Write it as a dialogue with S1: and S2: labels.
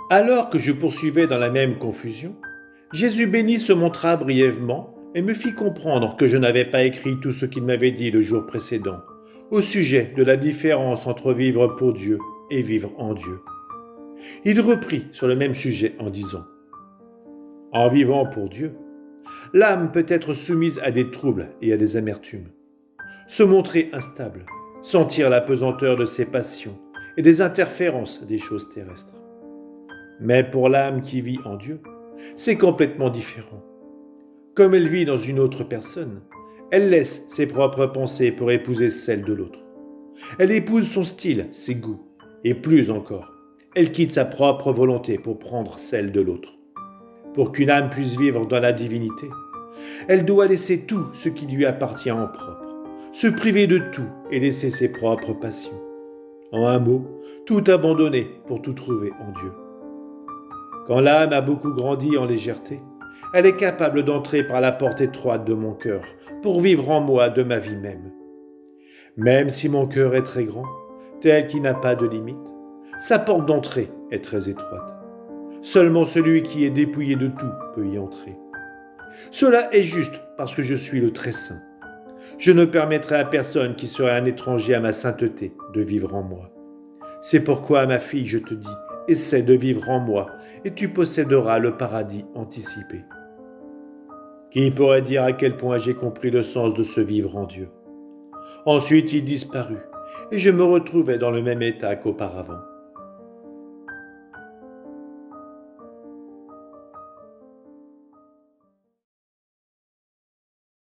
S1: Alors que je poursuivais dans la même confusion, Jésus béni se montra brièvement et me fit comprendre que je n'avais pas écrit tout ce qu'il m'avait dit le jour précédent, au sujet de la différence entre vivre pour Dieu et vivre en Dieu. Il reprit sur le même sujet en disant « En vivant pour Dieu, l'âme peut être soumise à des troubles et à des amertumes, se montrer instable, sentir la pesanteur de ses passions et des interférences des choses terrestres. Mais pour l'âme qui vit en Dieu, c'est complètement différent. Comme elle vit dans une autre personne, elle laisse ses propres pensées pour épouser celles de l'autre. Elle épouse son style, ses goûts, et plus encore, elle quitte sa propre volonté pour prendre celle de l'autre. Pour qu'une âme puisse vivre dans la divinité, elle doit laisser tout ce qui lui appartient en propre, se priver de tout et laisser ses propres passions. En un mot, tout abandonner pour tout trouver en Dieu. Quand l'âme a beaucoup grandi en légèreté, elle est capable d'entrer par la porte étroite de mon cœur pour vivre en moi de ma vie même. Même si mon cœur est très grand, tel qu'il n'a pas de limite, sa porte d'entrée est très étroite. Seulement celui qui est dépouillé de tout peut y entrer. Cela est juste parce que je suis le très saint. Je ne permettrai à personne qui serait un étranger à ma sainteté de vivre en moi. C'est pourquoi, ma fille, je te dis, essaie de vivre en moi et tu posséderas le paradis anticipé. Qui pourrait dire à quel point j'ai compris le sens de ce vivre en Dieu? Ensuite, il disparut et je me retrouvai dans le même état qu'auparavant.